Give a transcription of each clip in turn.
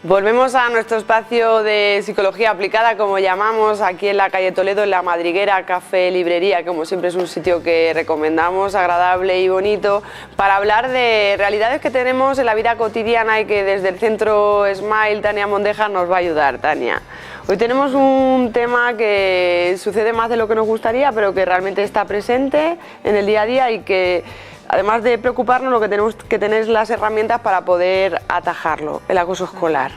Volvemos a nuestro espacio de psicología aplicada, como llamamos, aquí en la calle Toledo, en La Madriguera, Café Librería, como siempre es un sitio que recomendamos, agradable y bonito, para hablar de realidades que tenemos en la vida cotidiana y que desde el Centro Smile, Tania Mondeja, nos va a ayudar. Tania, hoy tenemos un tema que sucede más de lo que nos gustaría, pero que realmente está presente en el día a día y que, además de preocuparnos, lo que tenemos que tener es las herramientas para poder atajarlo, el acoso escolar.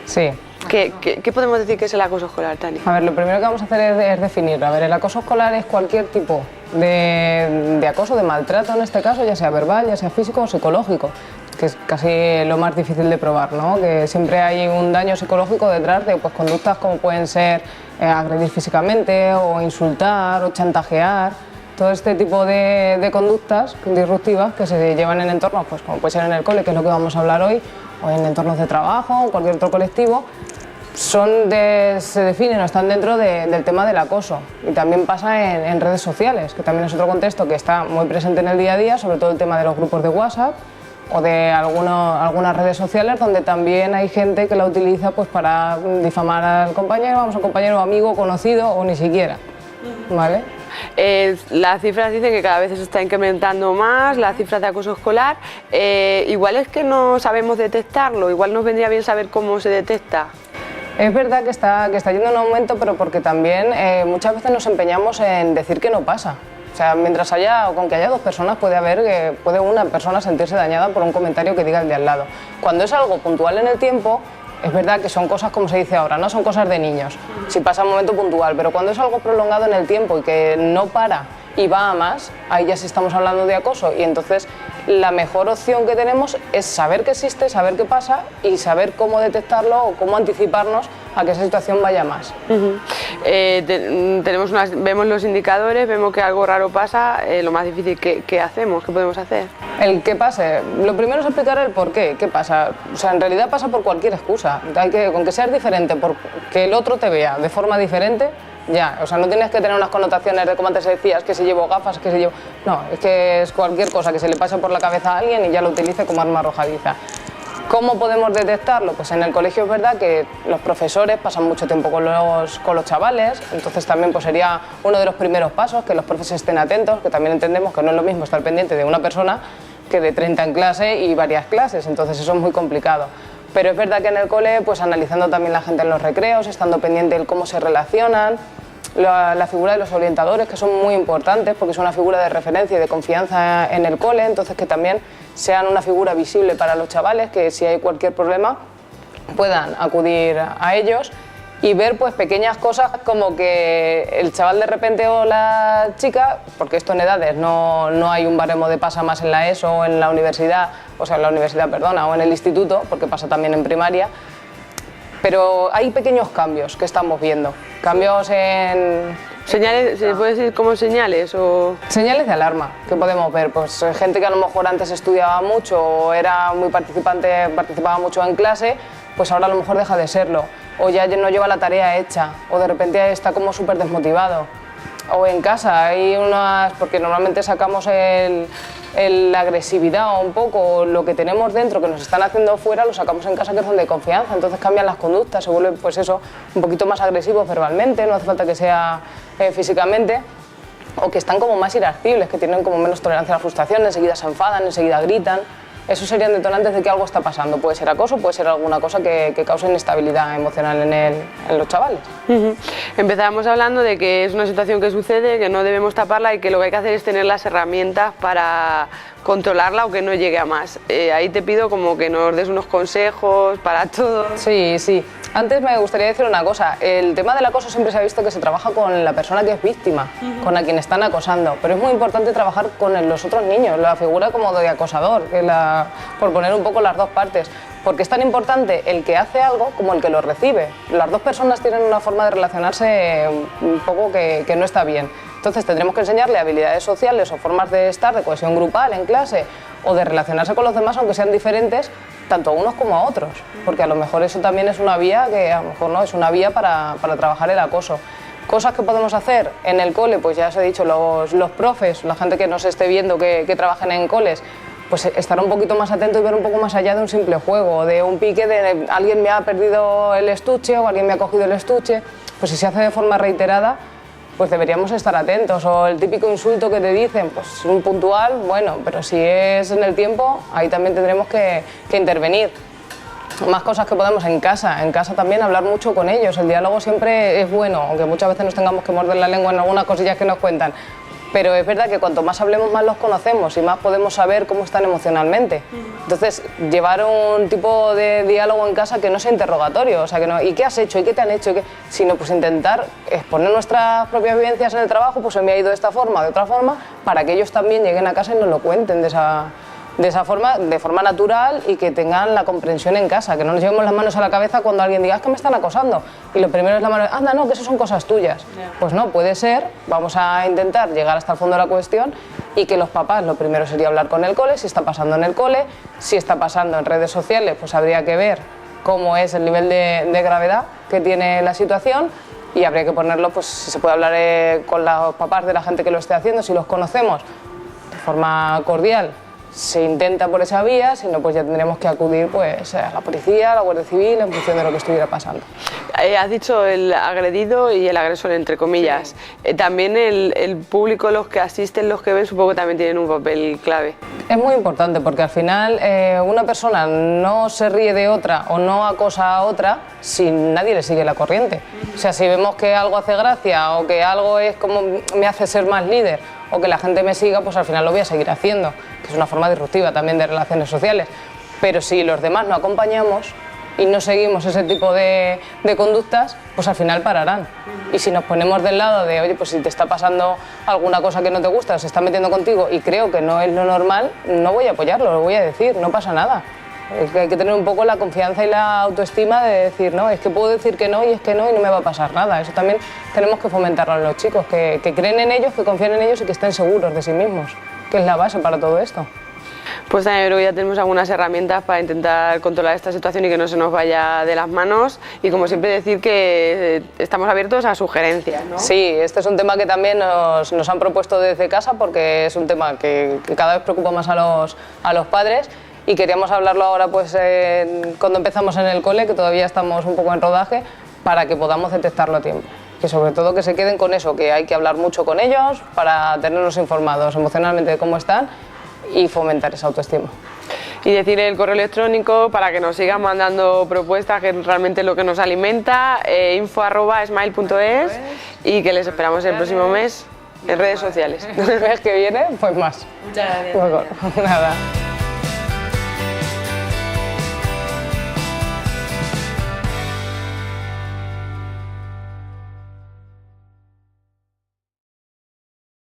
Sí. ¿Qué podemos decir que es el acoso escolar, Tania? A ver, lo primero que vamos a hacer es definirlo. A ver, el acoso escolar es cualquier tipo de acoso, de maltrato en este caso, ya sea verbal, ya sea físico o psicológico, que es casi lo más difícil de probar, ¿no? Que siempre hay un daño psicológico detrás de conductas como pueden ser agredir físicamente o insultar o chantajear. Todo este tipo de conductas disruptivas que se llevan en entornos, pues como puede ser en el cole, que es lo que vamos a hablar hoy, o en entornos de trabajo o cualquier otro colectivo, se definen o están dentro del tema del acoso. Y también pasa en redes sociales, que también es otro contexto que está muy presente en el día a día, sobre todo el tema de los grupos de WhatsApp o de algunas redes sociales donde también hay gente que la utiliza pues para difamar al compañero, vamos, a un compañero, amigo, conocido o ni siquiera, ¿vale? Las cifras dicen que cada vez se está incrementando más, las cifras de acoso escolar. Igual es que no sabemos detectarlo, igual nos vendría bien saber cómo se detecta. Es verdad que está yendo en aumento, pero porque también muchas veces nos empeñamos en decir que no pasa. O sea, mientras haya, o con que haya dos personas, puede una persona sentirse dañada por un comentario que diga el de al lado. Cuando es algo puntual en el tiempo, es verdad que son cosas, como se dice ahora, no son cosas de niños, si pasa un momento puntual, pero cuando es algo prolongado en el tiempo y que no para y va a más, ahí ya sí estamos hablando de acoso. Y entonces la mejor opción que tenemos es saber que existe, saber qué pasa y saber cómo detectarlo o cómo anticiparnos a que esa situación vaya más. Vemos los indicadores, vemos que algo raro pasa, lo más difícil, ¿qué hacemos? ¿Qué podemos hacer? El que pase, lo primero es explicar el por qué pasa. O sea, en realidad pasa por cualquier excusa. Con que seas diferente, por que el otro te vea de forma diferente, ya. O sea, no tienes que tener unas connotaciones de como antes decías, que si llevo gafas, que si llevo... No, es que es cualquier cosa que se le pase por la cabeza a alguien y ya lo utilice como arma arrojadiza. ¿Cómo podemos detectarlo? Pues en el colegio es verdad que los profesores pasan mucho tiempo con los chavales, entonces también pues sería uno de los primeros pasos, que los profesores estén atentos, que también entendemos que no es lo mismo estar pendiente de una persona que de 30 en clase y varias clases, entonces eso es muy complicado. Pero es verdad que en el cole, pues analizando también la gente en los recreos, estando pendiente de cómo se relacionan, la figura de los orientadores, que son muy importantes porque es una figura de referencia y de confianza en el cole, entonces que también sean una figura visible para los chavales, que si hay cualquier problema puedan acudir a ellos y ver pues pequeñas cosas como que el chaval de repente o la chica, porque esto en edades no hay un baremo de pasa más en la ESO o en la universidad, o en el instituto, porque pasa también en primaria, pero hay pequeños cambios que estamos viendo, cambios en... ¿Señales, se puede decir como señales o...? Señales de alarma que podemos ver, pues gente que a lo mejor antes estudiaba mucho o era muy participaba mucho en clase, pues ahora a lo mejor deja de serlo, o ya no lleva la tarea hecha, o de repente está como súper desmotivado. O en casa hay porque normalmente sacamos la agresividad o un poco lo que tenemos dentro que nos están haciendo fuera, lo sacamos en casa, que es donde hay confianza, entonces cambian las conductas, se vuelven pues eso, un poquito más agresivos verbalmente, no hace falta que sea físicamente, o que están como más irascibles, que tienen como menos tolerancia a la frustración, enseguida se enfadan, enseguida gritan. Esos serían detonantes de que algo está pasando. Puede ser acoso, puede ser alguna cosa que cause inestabilidad emocional en los chavales. Empezábamos hablando de que es una situación que sucede, que no debemos taparla y que lo que hay que hacer es tener las herramientas para controlarla o que no llegue a más. Ahí te pido como que nos des unos consejos para todo. Sí, sí. Antes me gustaría decir una cosa, el tema del acoso siempre se ha visto que se trabaja con la persona que es víctima, con a quien están acosando, pero es muy importante trabajar con los otros niños, la figura como de acosador, por poner un poco las dos partes, porque es tan importante el que hace algo como el que lo recibe. Las dos personas tienen una forma de relacionarse un poco que no está bien. Entonces tendremos que enseñarle habilidades sociales o formas de estar, de cohesión grupal en clase o de relacionarse con los demás, aunque sean diferentes, tanto a unos como a otros, porque a lo mejor eso también es una vía que a lo mejor no es una vía para trabajar el acoso. Cosas que podemos hacer en el cole, pues ya os he dicho, los profes, la gente que nos esté viendo que trabajen en coles, pues estar un poquito más atento y ver un poco más allá de un simple juego, de un pique de alguien me ha perdido el estuche o alguien me ha cogido el estuche. Pues si se hace de forma reiterada, pues deberíamos estar atentos. O el típico insulto que te dicen, pues un puntual, bueno, pero si es en el tiempo, ahí también tendremos que intervenir. Más cosas que podemos en casa también hablar mucho con ellos. El diálogo siempre es bueno, aunque muchas veces nos tengamos que morder la lengua en algunas cosillas que nos cuentan. Pero es verdad que cuanto más hablemos, más los conocemos y más podemos saber cómo están emocionalmente. Entonces, llevar un tipo de diálogo en casa que no sea interrogatorio, o sea, que no, ¿y qué has hecho? ¿Y qué te han hecho? Sino pues intentar exponer nuestras propias vivencias en el trabajo, pues me ha ido de esta forma, de otra forma, para que ellos también lleguen a casa y nos lo cuenten de esa forma, de forma natural y que tengan la comprensión en casa, que no nos llevemos las manos a la cabeza cuando alguien diga, es que me están acosando. Y lo primero es la mano, anda, no, que eso son cosas tuyas. Pues no, puede ser, vamos a intentar llegar hasta el fondo de la cuestión y que los papás, lo primero sería hablar con el cole, si está pasando en el cole, si está pasando en redes sociales, pues habría que ver cómo es el nivel de gravedad que tiene la situación y habría que ponerlo, pues si se puede hablar con los papás de la gente que lo esté haciendo, si los conocemos, de forma cordial. Se intenta por esa vía, si no, pues ya tendremos que acudir pues, a la policía, a la Guardia Civil, en función de lo que estuviera pasando. Has dicho el agredido y el agresor, entre comillas. Sí. También el público, los que asisten, los que ven, supongo que también tienen un papel clave. Es muy importante porque al final una persona no se ríe de otra o no acosa a otra si nadie le sigue la corriente. O sea, si vemos que algo hace gracia o que algo es como me hace ser más líder o que la gente me siga, pues al final lo voy a seguir haciendo, que es una forma disruptiva también de relaciones sociales. Pero si los demás no acompañamos y no seguimos ese tipo de conductas, pues al final pararán. Y si nos ponemos del lado de, oye, pues si te está pasando alguna cosa que no te gusta o se está metiendo contigo y creo que no es lo normal, no voy a apoyarlo, lo voy a decir, no pasa nada. Es que hay que tener un poco la confianza y la autoestima de decir, no, es que puedo decir que no y es que no y no me va a pasar nada. Eso también tenemos que fomentarlo a los chicos, que creen en ellos, que confíen en ellos y que estén seguros de sí mismos, que es la base para todo esto. Pues también creo que ya tenemos algunas herramientas para intentar controlar esta situación y que no se nos vaya de las manos y como siempre decir que estamos abiertos a sugerencias, ¿no? Sí, este es un tema que también nos han propuesto desde casa porque es un tema que cada vez preocupa más a los padres y queríamos hablarlo ahora pues cuando empezamos en el cole, que todavía estamos un poco en rodaje, para que podamos detectarlo a tiempo. Que sobre todo que se queden con eso, que hay que hablar mucho con ellos para tenerlos informados emocionalmente de cómo están y fomentar esa autoestima. Y decir el correo electrónico para que nos sigan mandando propuestas, que realmente es lo que nos alimenta, info@smile.es y que les esperamos el próximo mes en redes sociales. El mes que viene, pues más. Muchas gracias. Nada.